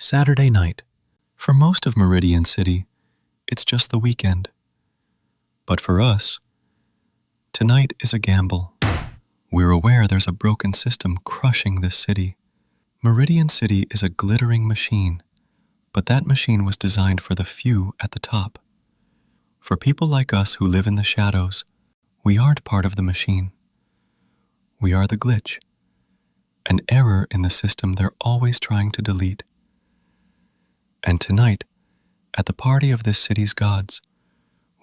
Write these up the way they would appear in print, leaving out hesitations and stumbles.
Saturday night. For most of Meridian City, it's just the weekend. But for us, tonight is a gamble. We're aware there's a broken system crushing this city. Meridian City is a glittering machine, but that machine was designed for the few at the top. For people like us who live in the shadows, we aren't part of the machine. We are the glitch, an error in the system they're always trying to delete. And tonight, at the party of this city's gods,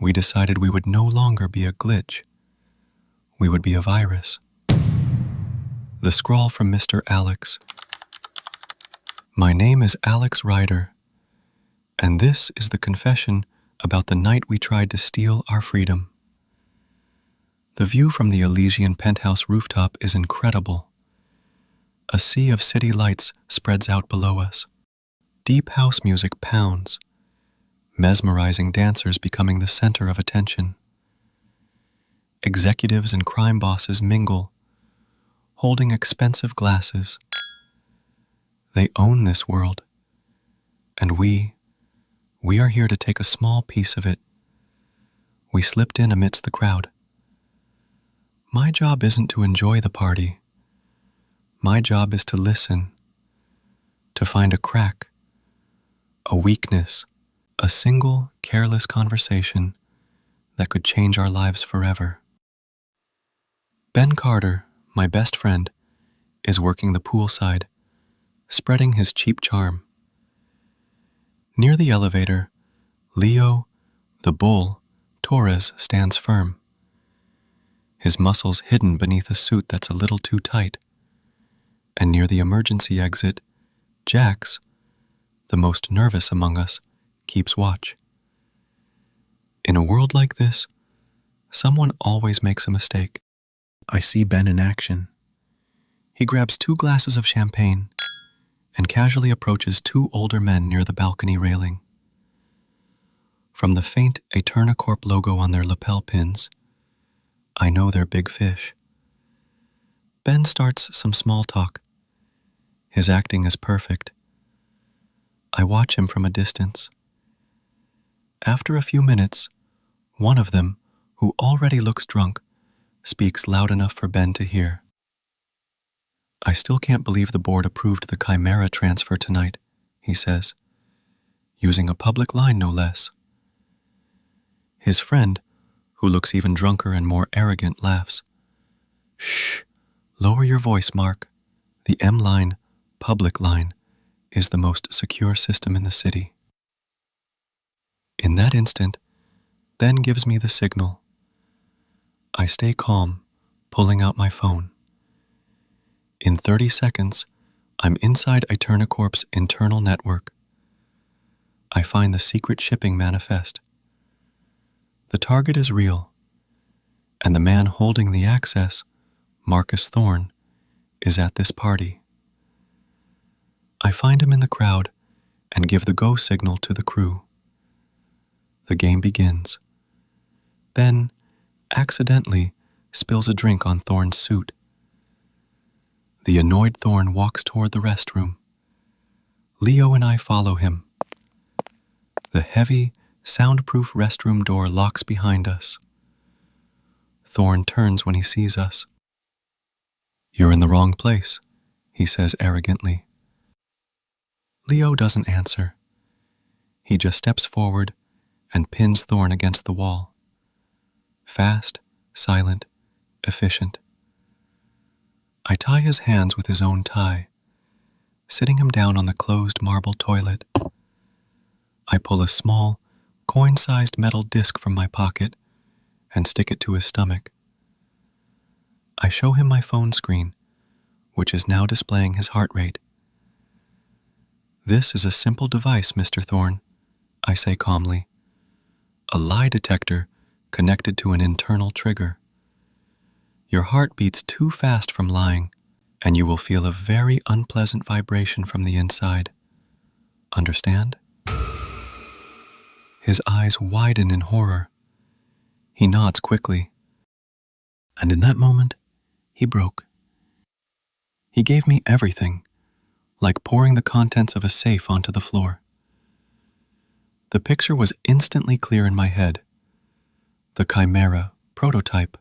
we decided we would no longer be a glitch. We would be a virus. The scrawl from Mr. Alex. My name is Alex Ryder, and this is the confession about the night we tried to steal our freedom. The view from the Elysian penthouse rooftop is incredible. A sea of city lights spreads out below us. Deep house music pounds, mesmerizing dancers becoming the center of attention. Executives and crime bosses mingle, holding expensive glasses. They own this world, and we are here to take a small piece of it. We slipped in amidst the crowd. My job isn't to enjoy the party. My job is to listen, to find a crack, a weakness, a single careless conversation that could change our lives forever. Ben Carter, my best friend, is working the poolside, spreading his cheap charm. Near the elevator, Leo, the bull, Torres stands firm, his muscles hidden beneath a suit that's a little too tight. And near the emergency exit, Jax, the most nervous among us, keeps watch. In a world like this, someone always makes a mistake. I see Ben in action. He grabs 2 glasses of champagne and casually approaches 2 older men near the balcony railing. From the faint AeternaCorp logo on their lapel pins, I know they're big fish. Ben starts some small talk. His acting is perfect. I watch him from a distance. After a few minutes, one of them, who already looks drunk, speaks loud enough for Ben to hear. I still can't believe the board approved the Chimera transfer tonight, he says, using a public line no less. His friend, who looks even drunker and more arrogant, laughs. Shh, lower your voice, Mark. The M line, public line, is the most secure system in the city. In that instant, Ben gives me the signal. I stay calm, pulling out my phone. In 30 seconds, I'm inside AeternaCorp's internal network. I find the secret shipping manifest. The target is real, and the man holding the access, Marcus Thorne, is at this party. I find him in the crowd and give the go signal to the crew. The game begins. Then, accidentally, spills a drink on Thorne's suit. The annoyed Thorne walks toward the restroom. Leo and I follow him. The heavy, soundproof restroom door locks behind us. Thorne turns when he sees us. You're in the wrong place, he says arrogantly. Leo doesn't answer. He just steps forward and pins Thorne against the wall. Fast, silent, efficient. I tie his hands with his own tie, sitting him down on the closed marble toilet. I pull a small, coin-sized metal disc from my pocket and stick it to his stomach. I show him my phone screen, which is now displaying his heart rate. This is a simple device, Mr. Thorne, I say calmly. A lie detector connected to an internal trigger. Your heart beats too fast from lying, and you will feel a very unpleasant vibration from the inside. Understand? His eyes widen in horror. He nods quickly. And in that moment, he broke. He gave me everything, like pouring the contents of a safe onto the floor. The picture was instantly clear in my head. The Chimera prototype,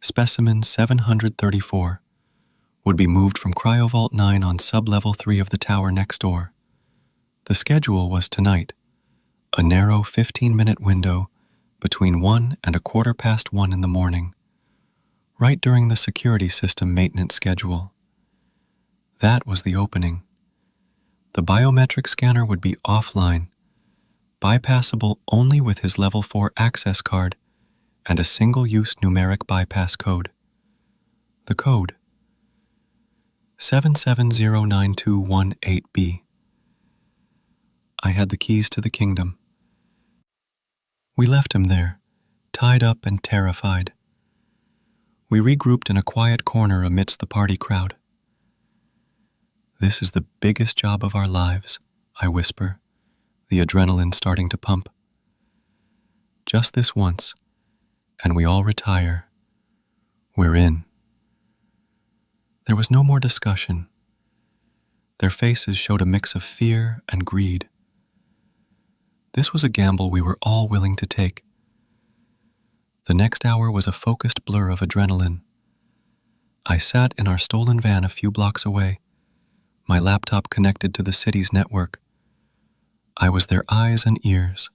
specimen 734, would be moved from Cryovault 9 on sub-level 3 of the tower next door. The schedule was tonight, a narrow 15-minute window between 1 and 1:15 in the morning, right during the security system maintenance schedule. That was the opening. The biometric scanner would be offline, bypassable only with his level 4 access card and a single-use numeric bypass code. The code: 77092118B. I had the keys to the kingdom. We left him there, tied up and terrified. We regrouped in a quiet corner amidst the party crowd. "This is the biggest job of our lives," I whisper, the adrenaline starting to pump. "Just this once, and we all retire. We're in." There was no more discussion. Their faces showed a mix of fear and greed. This was a gamble we were all willing to take. The next hour was a focused blur of adrenaline. I sat in our stolen van a few blocks away, my laptop connected to the city's network. I was their eyes and ears.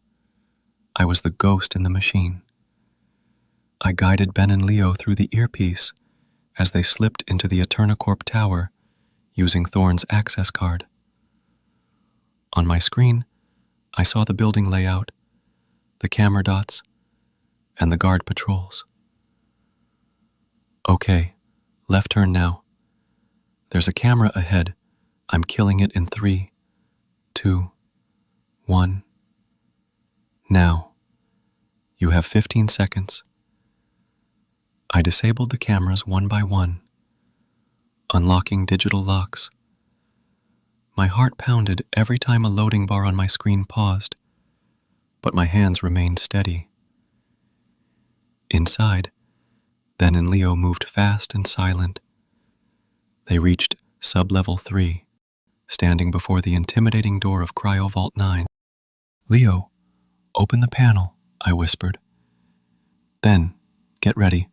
I was the ghost in the machine. I guided Ben and Leo through the earpiece as they slipped into the AeternaCorp tower using Thorne's access card. On my screen, I saw the building layout, the camera dots, and the guard patrols. "Okay, left turn now. There's a camera ahead. I'm killing it in 3, 2, 1. Now. You have 15 seconds. I disabled the cameras one by one, unlocking digital locks. My heart pounded every time a loading bar on my screen paused, but my hands remained steady. Inside, Ben and Leo moved fast and silent. They reached sub-level 3, standing before the intimidating door of Cryovault 9. "Leo, open the panel," I whispered. "Ben, get ready.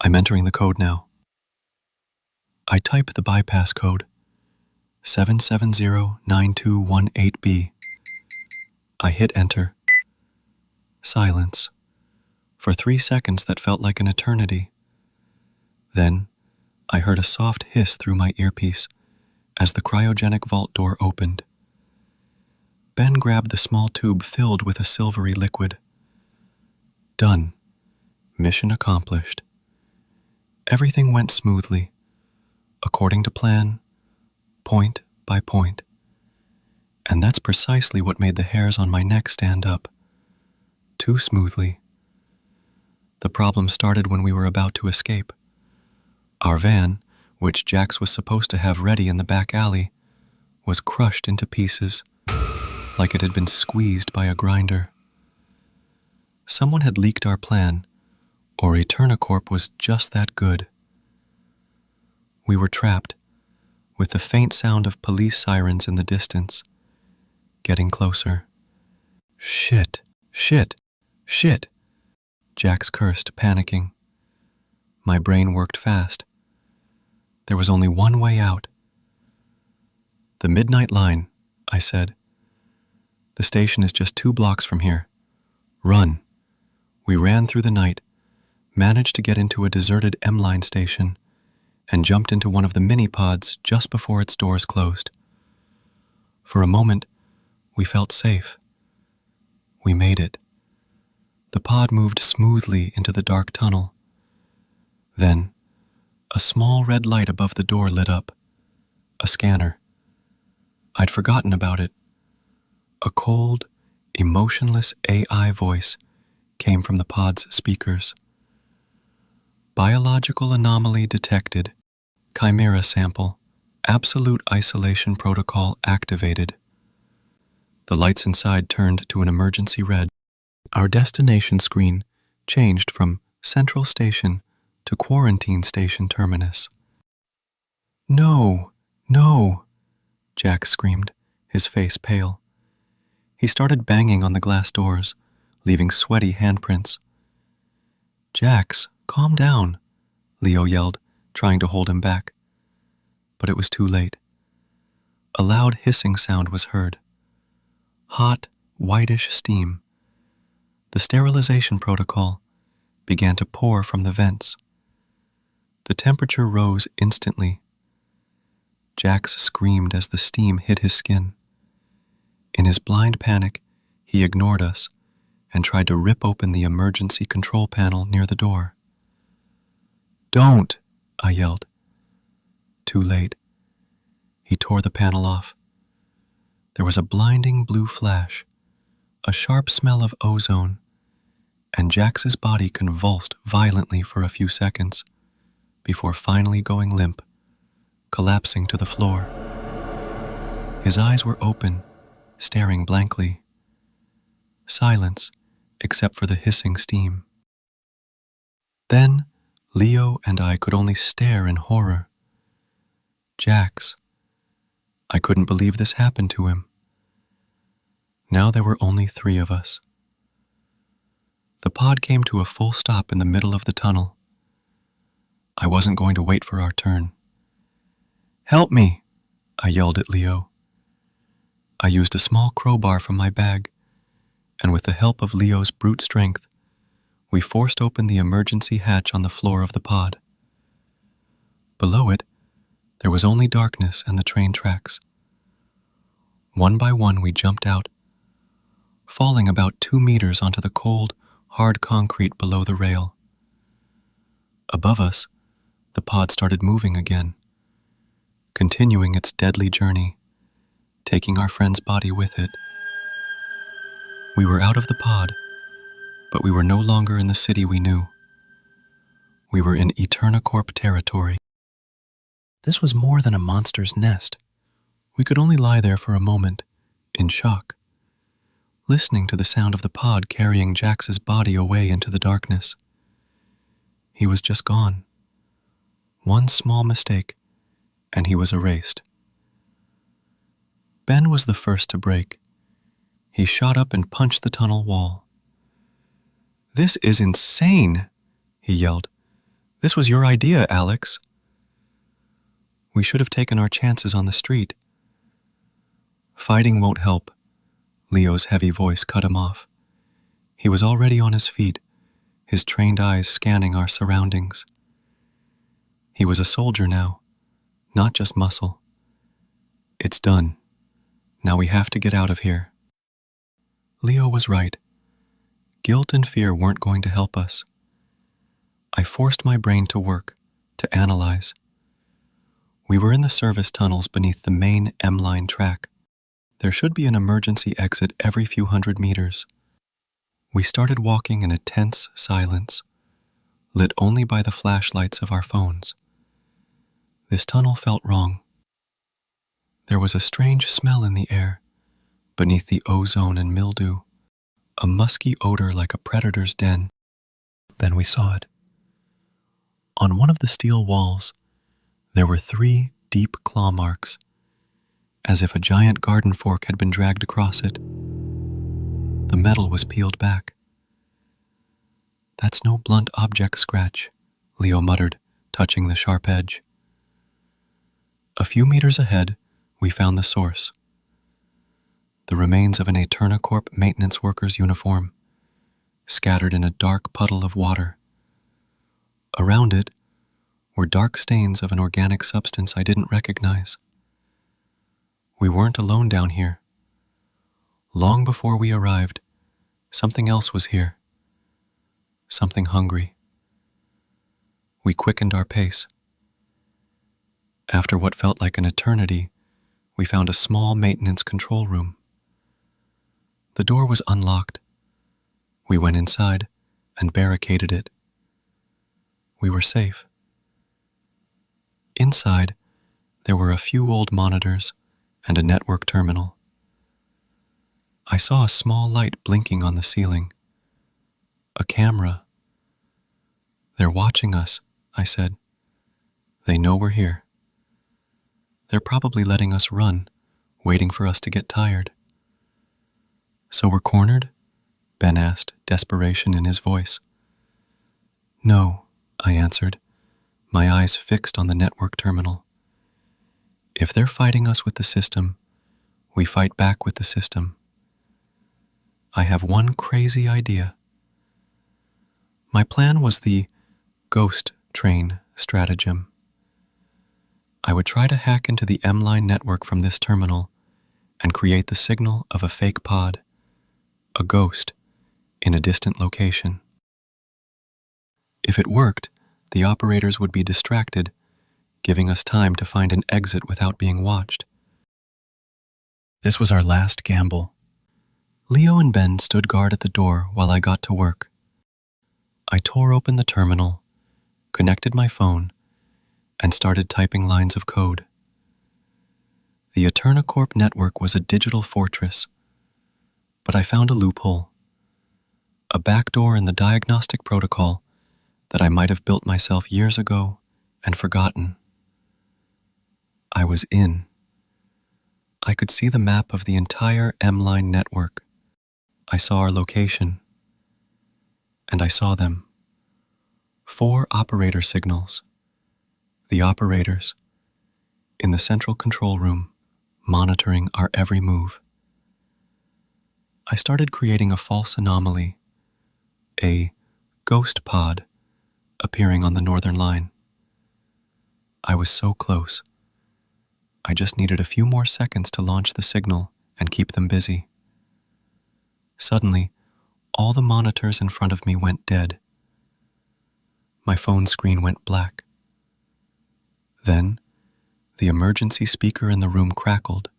I'm entering the code now." I typed the bypass code, 77092118B. I hit enter. Silence. For 3 seconds that felt like an eternity. Then, I heard a soft hiss through my earpiece as the cryogenic vault door opened. Ben grabbed the small tube filled with a silvery liquid. Done. Mission accomplished. Everything went smoothly, according to plan, point by point. And that's precisely what made the hairs on my neck stand up. Too smoothly. The problem started when we were about to escape. Our van, which Jax was supposed to have ready in the back alley, was crushed into pieces, like it had been squeezed by a grinder. Someone had leaked our plan, or AeternaCorp was just that good. We were trapped, with the faint sound of police sirens in the distance, getting closer. "Shit, shit, shit," Jax cursed, panicking. My brain worked fast. There was only one way out. "The Midnight Line," I said. "The station is just 2 blocks from here. Run." We ran through the night, managed to get into a deserted M-Line station, and jumped into one of the mini-pods just before its doors closed. For a moment, we felt safe. We made it. The pod moved smoothly into the dark tunnel. Then, a small red light above the door lit up. A scanner. I'd forgotten about it. A cold, emotionless AI voice came from the pod's speakers. "Biological anomaly detected. Chimera sample. Absolute isolation protocol activated." The lights inside turned to an emergency red. Our destination screen changed from Central Station to Quarantine Station Terminus. "No, no," Jack screamed, his face pale. He started banging on the glass doors, leaving sweaty handprints. "Jax, calm down," Leo yelled, trying to hold him back. But it was too late. A loud hissing sound was heard. Hot, whitish steam. The sterilization protocol began to pour from the vents. The temperature rose instantly. Jax screamed as the steam hit his skin. In his blind panic, he ignored us and tried to rip open the emergency control panel near the door. "Don't!" I yelled. Too late. He tore the panel off. There was a blinding blue flash, a sharp smell of ozone, and Jax's body convulsed violently for a few seconds before finally going limp, collapsing to the floor. His eyes were open, staring blankly. Silence, except for the hissing steam. Then, Leo and I could only stare in horror. Jax. I couldn't believe this happened to him. Now there were only 3 of us. The pod came to a full stop in the middle of the tunnel. I wasn't going to wait for our turn. "Help me!" I yelled at Leo. I used a small crowbar from my bag, and with the help of Leo's brute strength, we forced open the emergency hatch on the floor of the pod. Below it, there was only darkness and the train tracks. One by one, we jumped out, falling about 2 meters onto the cold, hard concrete below the rail. Above us, the pod started moving again, continuing its deadly journey, taking our friend's body with it. We were out of the pod, but we were no longer in the city we knew. We were in AeternaCorp territory. This was more than a monster's nest. We could only lie there for a moment, in shock, listening to the sound of the pod carrying Jax's body away into the darkness. He was just gone. One small mistake, and he was erased. Ben was the first to break. He shot up and punched the tunnel wall. "This is insane," he yelled. "This was your idea, Alex." We should have taken our chances on the street. "Fighting won't help," Leo's heavy voice cut him off. He was already on his feet, his trained eyes scanning our surroundings. He was a soldier now, not just muscle. "It's done. Now we have to get out of here." Leo was right. Guilt and fear weren't going to help us. I forced my brain to work, to analyze. We were in the service tunnels beneath the main M-line track. There should be an emergency exit every few hundred meters. We started walking in a tense silence, lit only by the flashlights of our phones. This tunnel felt wrong. There was a strange smell in the air, beneath the ozone and mildew, a musky odor like a predator's den. Then we saw it. On one of the steel walls, there were 3 deep claw marks, as if a giant garden fork had been dragged across it. The metal was peeled back. "That's no blunt object scratch," Leo muttered, touching the sharp edge. A few meters ahead, we found the source. The remains of an AeternaCorp maintenance worker's uniform, scattered in a dark puddle of water. Around it were dark stains of an organic substance I didn't recognize. We weren't alone down here. Long before we arrived, something else was here. Something hungry. We quickened our pace. After what felt like an eternity, we found a small maintenance control room. The door was unlocked. We went inside and barricaded it. We were safe. Inside, there were a few old monitors and a network terminal. I saw a small light blinking on the ceiling. A camera. "They're watching us," I said. "They know we're here. They're probably letting us run waiting for us to get tired. So we're cornered? Ben asked, desperation in his voice. No, I answered, my eyes fixed on the network terminal. If they're fighting us with the system, we fight back with the system. I have one crazy idea. My plan was the ghost train stratagem. I would try to hack into the M-line network from this terminal and create the signal of a fake pod, a ghost, in a distant location. If it worked, the operators would be distracted, giving us time to find an exit without being watched. This was our last gamble. Leo and Ben stood guard at the door while I got to work. I tore open the terminal, connected my phone, and started typing lines of code. The AeternaCorp network was a digital fortress, but I found a loophole, a backdoor in the diagnostic protocol that I might have built myself years ago and forgotten. I was in. I could see the map of the entire M-line network. I saw our location, and I saw them. 4 operator signals. The operators, in the central control room, monitoring our every move. I started creating a false anomaly, a ghost pod, appearing on the northern line. I was so close. I just needed a few more seconds to launch the signal and keep them busy. Suddenly, all the monitors in front of me went dead. My phone screen went black. Then, the emergency speaker in the room crackled,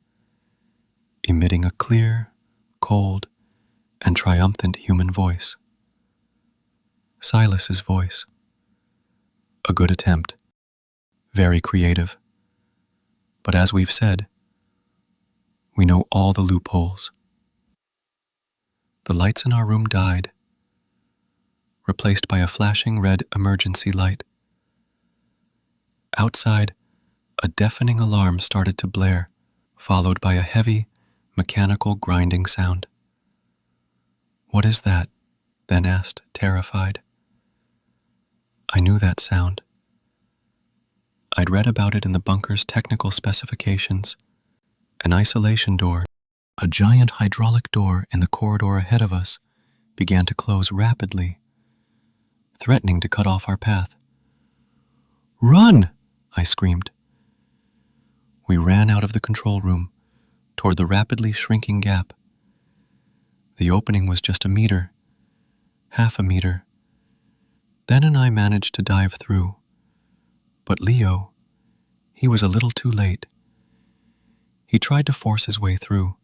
emitting a clear, cold, and triumphant human voice. Silas's voice. A good attempt. Very creative. But as we've said, we know all the loopholes. The lights in our room died, replaced by a flashing red emergency light. Outside, a deafening alarm started to blare, followed by a heavy, mechanical grinding sound. What is that? Ben asked, terrified. I knew that sound. I'd read about it in the bunker's technical specifications. An isolation door, a giant hydraulic door in the corridor ahead of us, began to close rapidly, threatening to cut off our path. Run! I screamed. We ran out of the control room, toward the rapidly shrinking gap. The opening was just a meter, half a meter. Ben and I managed to dive through. But Leo, he was a little too late. He tried to force his way through,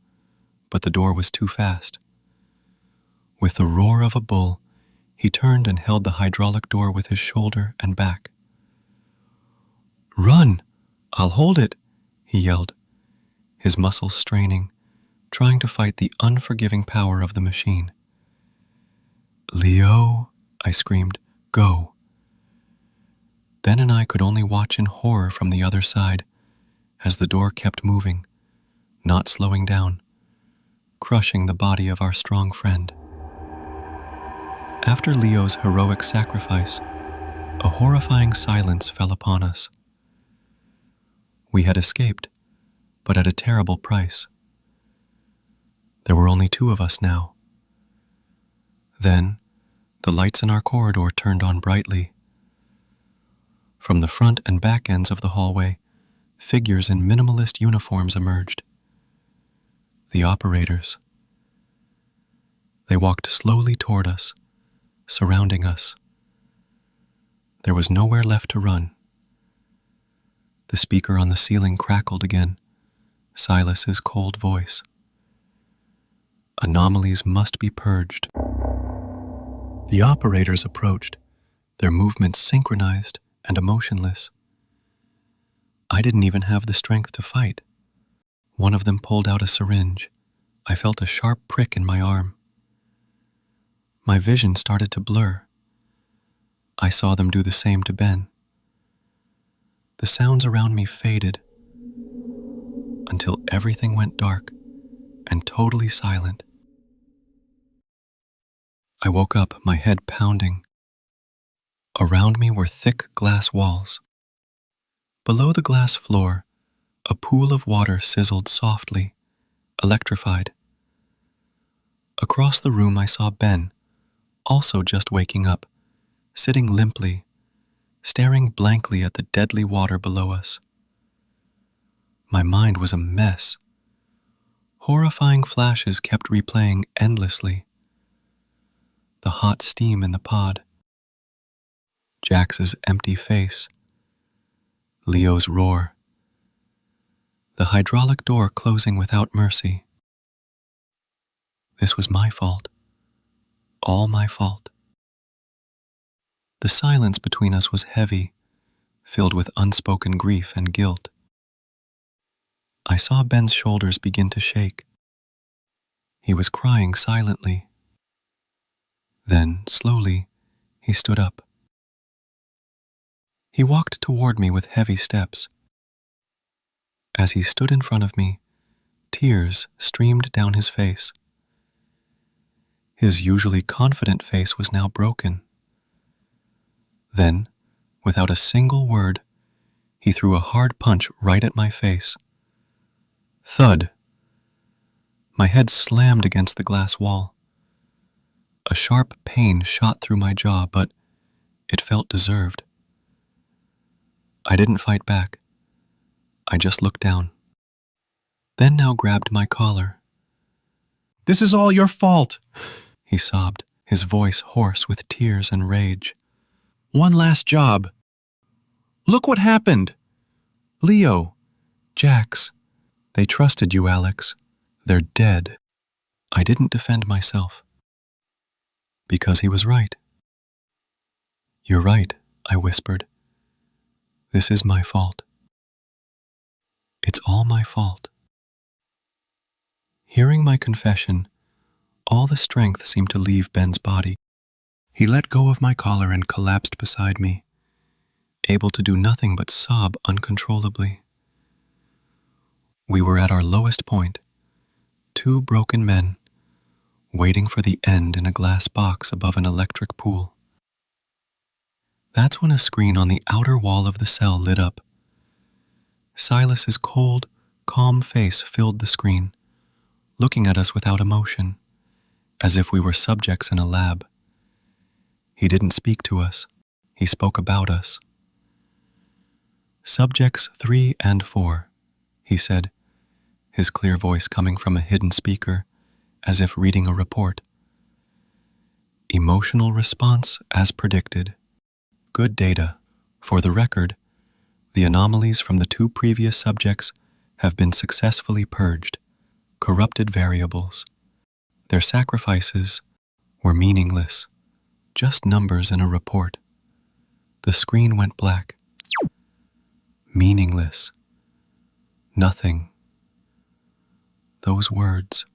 but the door was too fast. With the roar of a bull, he turned and held the hydraulic door with his shoulder and back. Run! I'll hold it, he yelled, his muscles straining, trying to fight the unforgiving power of the machine. Leo, I screamed, go. Ben and I could only watch in horror from the other side as the door kept moving, not slowing down, crushing the body of our strong friend. After Leo's heroic sacrifice, a horrifying silence fell upon us. We had escaped, but at a terrible price. There were only 2 of us now. Then, the lights in our corridor turned on brightly. From the front and back ends of the hallway, figures in minimalist uniforms emerged. The operators. They walked slowly toward us, surrounding us. There was nowhere left to run. The speaker on the ceiling crackled again, Silas's cold voice. Anomalies must be purged. The operators approached, their movements synchronized and emotionless. I didn't even have the strength to fight. One of them pulled out a syringe. I felt a sharp prick in my arm. My vision started to blur. I saw them do the same to Ben. The sounds around me faded. until everything went dark and totally silent. I woke up, my head pounding. Around me were thick glass walls. Below the glass floor, a pool of water sizzled softly, electrified. Across the room I saw Ben, also just waking up, sitting limply, staring blankly at the deadly water below us. My mind was a mess. Horrifying flashes kept replaying endlessly. The hot steam in the pod, Jax's empty face, Leo's roar, the hydraulic door closing without mercy. This was my fault. All my fault. The silence between us was heavy, filled with unspoken grief and guilt. I saw Ben's shoulders begin to shake. He was crying silently. Then, slowly, he stood up. He walked toward me with heavy steps. As he stood in front of me, tears streamed down his face. His usually confident face was now broken. Then, without a single word, he threw a hard punch right at my face. Thud. My head slammed against the glass wall. A sharp pain shot through my jaw, but it felt deserved. I didn't fight back. I just looked down. Ben now grabbed my collar. "This is all your fault," he sobbed, his voice hoarse with tears and rage. "One last job. Look what happened. Leo, Jax, they trusted you, Alex. They're dead." I didn't defend myself. Because he was right. "You're right," I whispered. "This is my fault. It's all my fault." Hearing my confession, all the strength seemed to leave Ben's body. He let go of my collar and collapsed beside me, able to do nothing but sob uncontrollably. We were at our lowest point, two broken men, waiting for the end in a glass box above an electric pool. That's when a screen on the outer wall of the cell lit up. Silas's cold, calm face filled the screen, looking at us without emotion, as if we were subjects in a lab. He didn't speak to us. He spoke about us. "Subjects 3 and 4, he said, his clear voice coming from a hidden speaker, as if reading a report. "Emotional response as predicted. Good data. For the record, the anomalies from the 2 previous subjects have been successfully purged. Corrupted variables. Their sacrifices were meaningless, just numbers in a report." The screen went black. Meaningless. Nothing. Those words.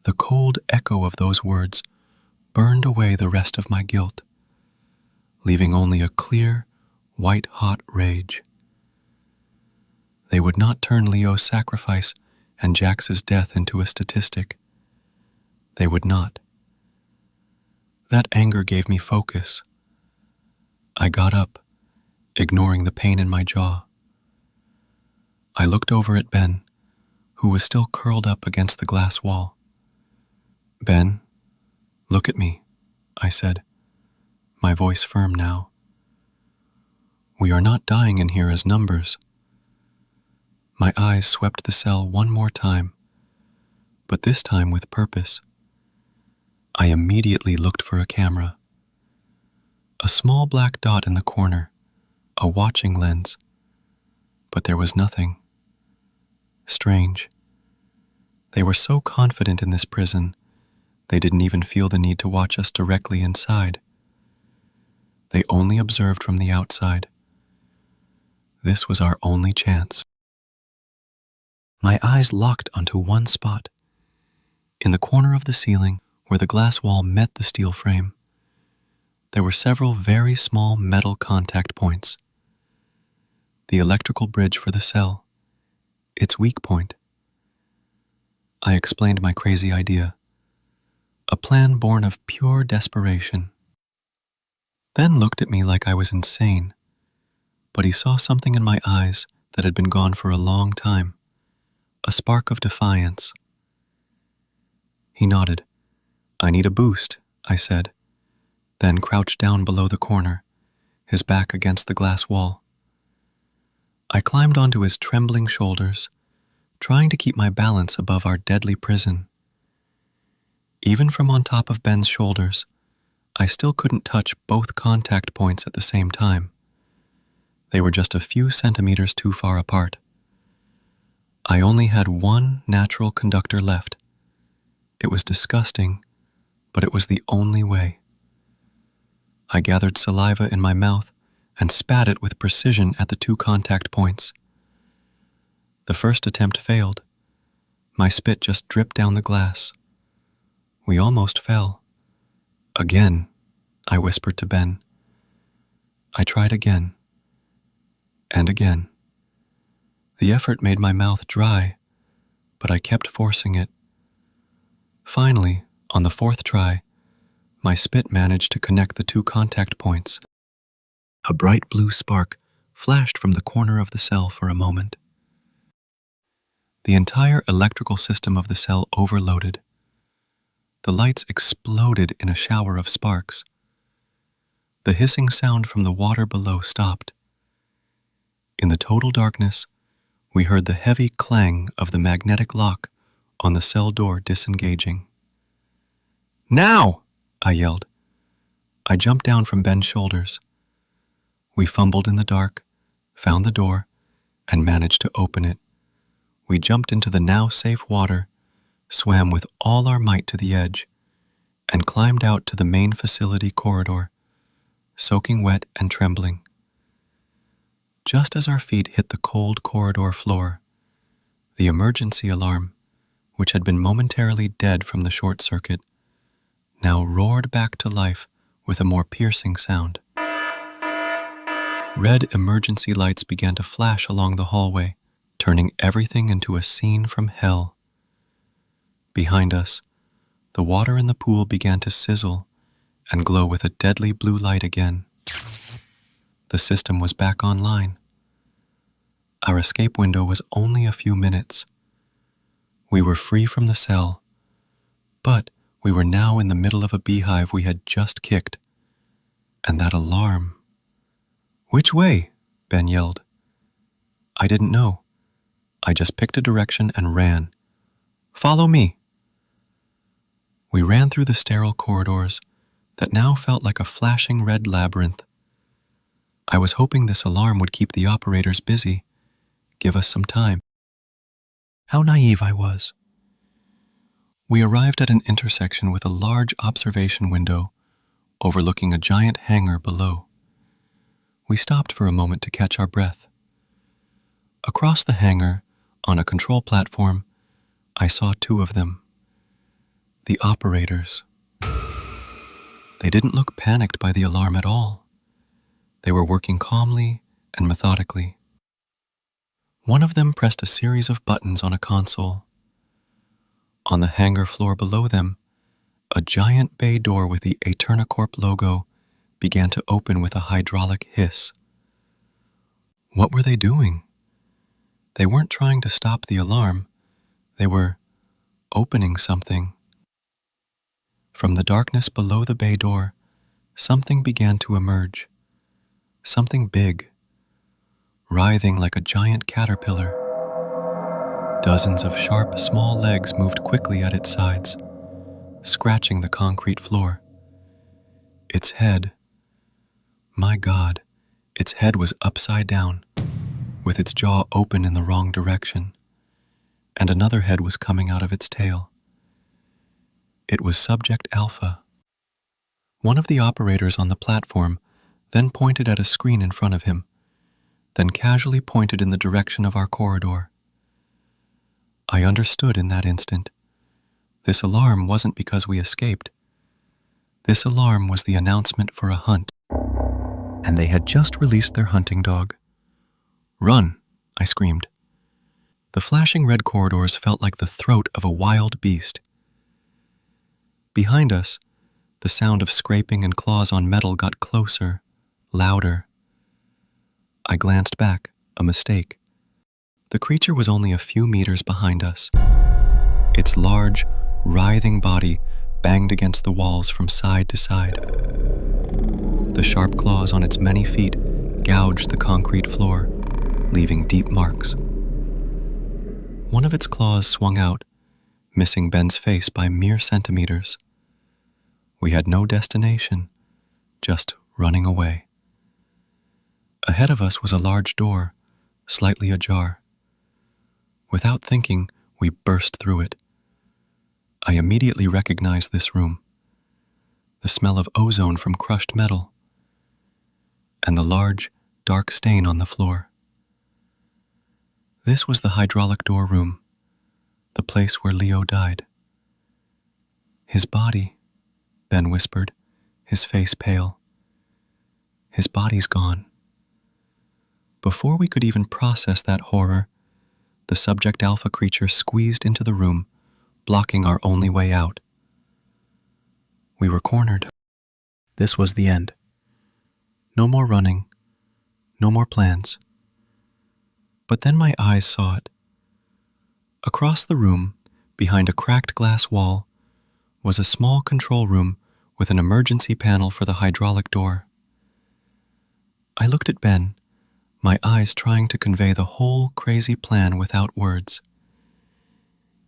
The cold echo of those words burned away the rest of my guilt, leaving only a clear, white-hot rage. They would not turn Leo's sacrifice and Jax's death into a statistic. They would not. That anger gave me focus. I got up, ignoring the pain in my jaw. I looked over at Ben, who was still curled up against the glass wall. "Ben, look at me," I said, my voice firm now. "We are not dying in here as numbers." My eyes swept the cell one more time, but this time with purpose. I immediately looked for a camera. A small black dot in the corner, a watching lens. But there was nothing. Strange. They were so confident in this prison, they didn't even feel the need to watch us directly inside. They only observed from the outside. This was our only chance. My eyes locked onto one spot. In the corner of the ceiling, where the glass wall met the steel frame, there were several very small metal contact points. The electrical bridge for the cell, its weak point. I explained my crazy idea, a plan born of pure desperation. Ben looked at me like I was insane, but he saw something in my eyes that had been gone for a long time, a spark of defiance. He nodded. "I need a boost," I said, then crouched down below the corner, his back against the glass wall. I climbed onto his trembling shoulders, trying to keep my balance above our deadly prison. Even from on top of Ben's shoulders, I still couldn't touch both contact points at the same time. They were just a few centimeters too far apart. I only had one natural conductor left. It was disgusting, but it was the only way. I gathered saliva in my mouth and spat it with precision at the two contact points. The first attempt failed. My spit just dripped down the glass. We almost fell. "Again," I whispered to Ben. I tried again. And again. The effort made my mouth dry, but I kept forcing it. Finally, on the fourth try, my spit managed to connect the two contact points. A bright blue spark flashed from the corner of the cell for a moment. The entire electrical system of the cell overloaded. The lights exploded in a shower of sparks. The hissing sound from the water below stopped. In the total darkness, we heard the heavy clang of the magnetic lock on the cell door disengaging. "Now!" I yelled. I jumped down from Ben's shoulders. We fumbled in the dark, found the door, and managed to open it. We jumped into the now safe water, swam with all our might to the edge, and climbed out to the main facility corridor, soaking wet and trembling. Just as our feet hit the cold corridor floor, the emergency alarm, which had been momentarily dead from the short circuit, now roared back to life with a more piercing sound. Red emergency lights began to flash along the hallway, turning everything into a scene from hell. Behind us, the water in the pool began to sizzle and glow with a deadly blue light again. The system was back online. Our escape window was only a few minutes. We were free from the cell, but we were now in the middle of a beehive we had just kicked. And that alarm. "Which way?" Ben yelled. I didn't know. I just picked a direction and ran. "Follow me." We ran through the sterile corridors that now felt like a flashing red labyrinth. I was hoping this alarm would keep the operators busy, give us some time. How naive I was. We arrived at an intersection with a large observation window overlooking a giant hangar below. We stopped for a moment to catch our breath. Across the hangar, on a control platform, I saw two of them. The operators. They didn't look panicked by the alarm at all. They were working calmly and methodically. One of them pressed a series of buttons on a console. On the hangar floor below them, a giant bay door with the AeternaCorp logo began to open with a hydraulic hiss. What were they doing? They weren't trying to stop the alarm. They were opening something. From the darkness below the bay door, something began to emerge. Something big, writhing like a giant caterpillar. Dozens of sharp, small legs moved quickly at its sides, scratching the concrete floor. Its head, my God, its head was upside down, with its jaw open in the wrong direction, and another head was coming out of its tail. It was Subject Alpha. One of the operators on the platform then pointed at a screen in front of him, then casually pointed in the direction of our corridor. I understood in that instant. This alarm wasn't because we escaped. This alarm was the announcement for a hunt, and they had just released their hunting dog. "Run," I screamed. The flashing red corridors felt like the throat of a wild beast. Behind us, the sound of scraping and claws on metal got closer, louder. I glanced back, a mistake. The creature was only a few meters behind us. Its large, writhing body banged against the walls from side to side. The sharp claws on its many feet gouged the concrete floor, leaving deep marks. One of its claws swung out, missing Ben's face by mere centimeters. We had no destination, just running away. Ahead of us was a large door, slightly ajar. Without thinking, we burst through it. I immediately recognized this room. The smell of ozone from crushed metal, and the large, dark stain on the floor. This was the hydraulic door room, the place where Leo died. His body, Ben whispered, his face pale. His body's gone. Before we could even process that horror, the Subject Alpha creature squeezed into the room, blocking our only way out. We were cornered. This was the end. No more running, no more plans. But then my eyes saw it. Across the room, behind a cracked glass wall, was a small control room with an emergency panel for the hydraulic door. I looked at Ben, my eyes trying to convey the whole crazy plan without words.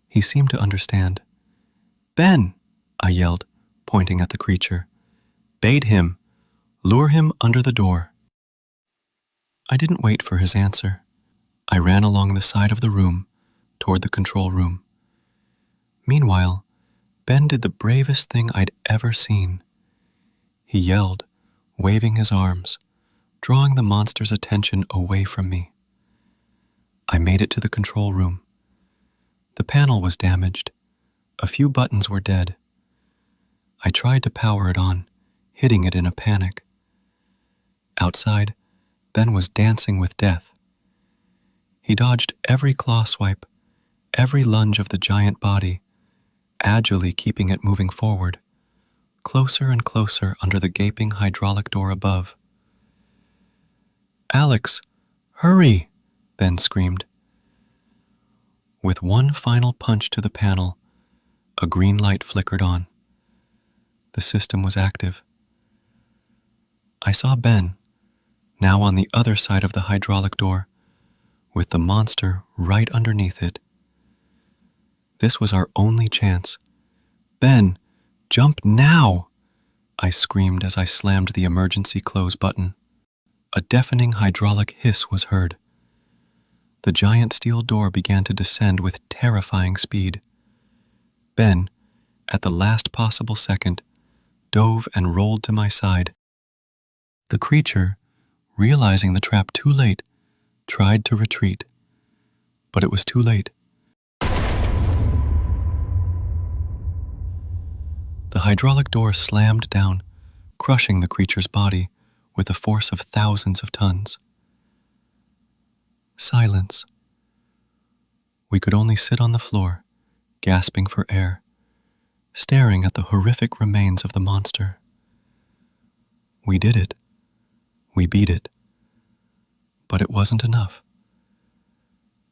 He seemed to understand. "Ben!" I yelled, pointing at the creature. "Bait him! Lure him under the door!" I didn't wait for his answer. I ran along the side of the room, toward the control room. Meanwhile, Ben did the bravest thing I'd ever seen. He yelled, waving his arms, drawing the monster's attention away from me. I made it to the control room. The panel was damaged. A few buttons were dead. I tried to power it on, hitting it in a panic. Outside, Ben was dancing with death. He dodged every claw swipe, every lunge of the giant body, agilely keeping it moving forward, closer and closer under the gaping hydraulic door above. "Alex, hurry!" Ben screamed. With one final punch to the panel, a green light flickered on. The system was active. I saw Ben, now on the other side of the hydraulic door, with the monster right underneath it. This was our only chance. "Ben, jump now!" I screamed as I slammed the emergency close button. A deafening hydraulic hiss was heard. The giant steel door began to descend with terrifying speed. Ben, at the last possible second, dove and rolled to my side. The creature, realizing the trap too late, tried to retreat, but it was too late. The hydraulic door slammed down, crushing the creature's body with the force of thousands of tons. Silence. We could only sit on the floor, gasping for air, staring at the horrific remains of the monster. We did it. We beat it. But it wasn't enough.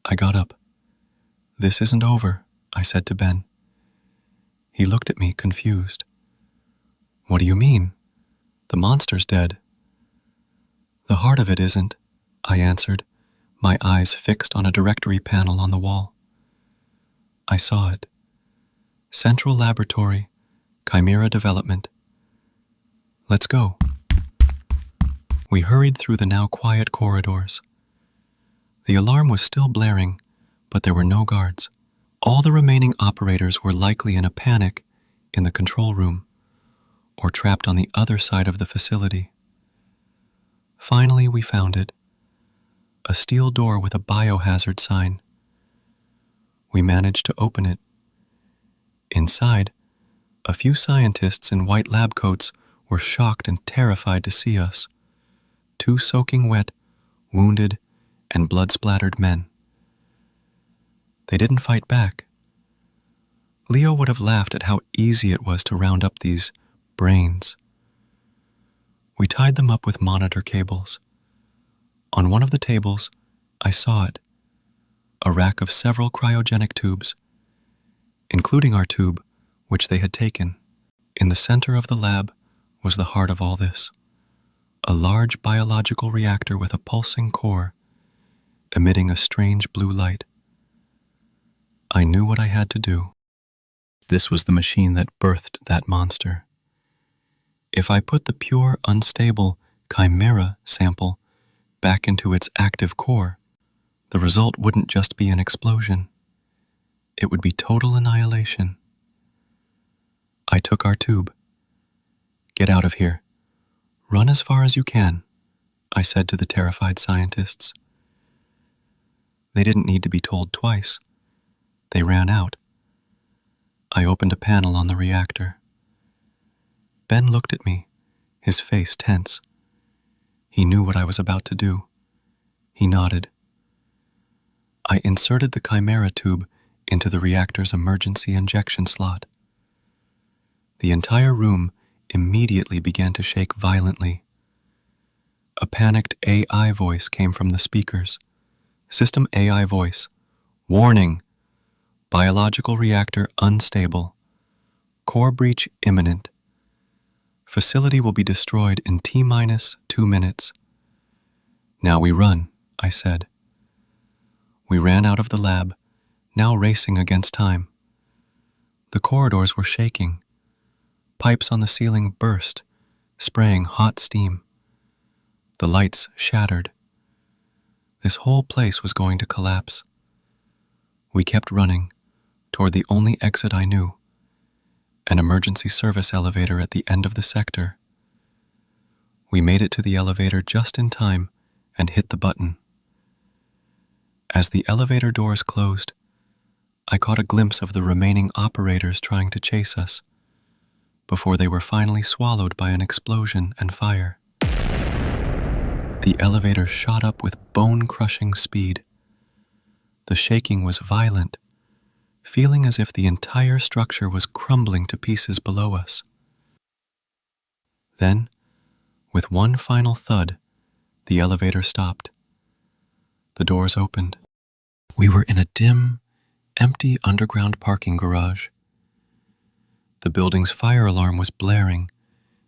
I got up. "This isn't over," I said to Ben. He looked at me, confused. "What do you mean? The monster's dead." "The heart of it isn't," I answered, my eyes fixed on a directory panel on the wall. I saw it. Central Laboratory, Chimera Development. "Let's go." We hurried through the now quiet corridors. The alarm was still blaring, but there were no guards. All the remaining operators were likely in a panic in the control room, or trapped on the other side of the facility. Finally, we found it. A steel door with a biohazard sign. We managed to open it. Inside, a few scientists in white lab coats were shocked and terrified to see us. 2 soaking wet, wounded, and blood-splattered men. They didn't fight back. Leo would have laughed at how easy it was to round up these brains. We tied them up with monitor cables. On one of the tables, I saw it, a rack of several cryogenic tubes, including our tube, which they had taken. In the center of the lab was the heart of all this, a large biological reactor with a pulsing core, emitting a strange blue light. I knew what I had to do. This was the machine that birthed that monster. If I put the pure, unstable Chimera sample back into its active core, the result wouldn't just be an explosion. It would be total annihilation. I took our tube. "Get out of here. Run as far as you can," I said to the terrified scientists. They didn't need to be told twice. They ran out. I opened a panel on the reactor. Ben looked at me, his face tense. He knew what I was about to do. He nodded. I inserted the Chimera tube into the reactor's emergency injection slot. The entire room immediately began to shake violently. A panicked AI voice came from the speakers. System AI voice. "Warning! Biological reactor unstable. Core breach imminent. Facility will be destroyed in T-2 minutes. Now we run," I said. We ran out of the lab, now racing against time. The corridors were shaking. Pipes on the ceiling burst, spraying hot steam. The lights shattered. This whole place was going to collapse. We kept running toward the only exit I knew, an emergency service elevator at the end of the sector. We made it to the elevator just in time and hit the button. As the elevator doors closed, I caught a glimpse of the remaining operators trying to chase us, before they were finally swallowed by an explosion and fire. The elevator shot up with bone-crushing speed. The shaking was violent, feeling as if the entire structure was crumbling to pieces below us. Then, with one final thud, the elevator stopped. The doors opened. We were in a dim, empty underground parking garage. The building's fire alarm was blaring,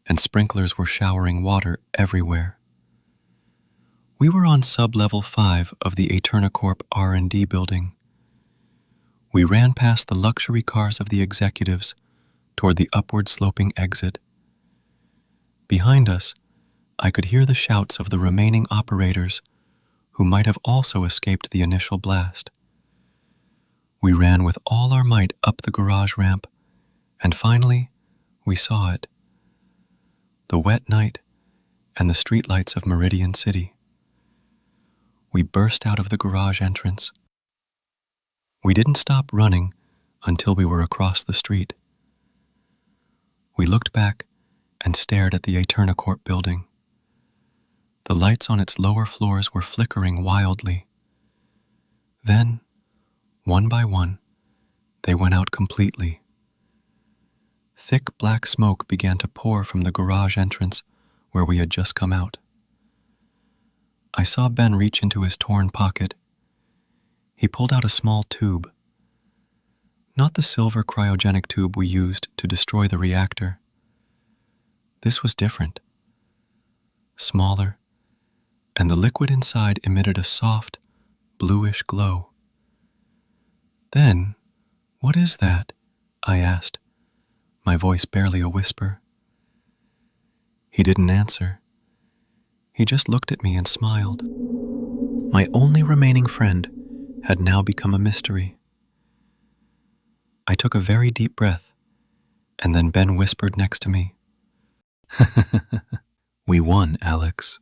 and sprinklers were showering water everywhere. We were on sub-level 5 of the AeternaCorp R&D building. We ran past the luxury cars of the executives toward the upward-sloping exit. Behind us, I could hear the shouts of the remaining operators who might have also escaped the initial blast. We ran with all our might up the garage ramp, and finally, we saw it. The wet night and the streetlights of Meridian City. We burst out of the garage entrance. We didn't stop running until we were across the street. We looked back and stared at the AeternaCorp building. The lights on its lower floors were flickering wildly. Then, one by one, they went out completely. Thick black smoke began to pour from the garage entrance where we had just come out. I saw Ben reach into his torn pocket. He pulled out a small tube. Not the silver cryogenic tube we used to destroy the reactor. This was different. Smaller, and the liquid inside emitted a soft, bluish glow. "Then, what is that?" I asked, my voice barely a whisper. He didn't answer. He just looked at me and smiled. My only remaining friend had now become a mystery. I took a very deep breath, and then Ben whispered next to me, "We won, Alex."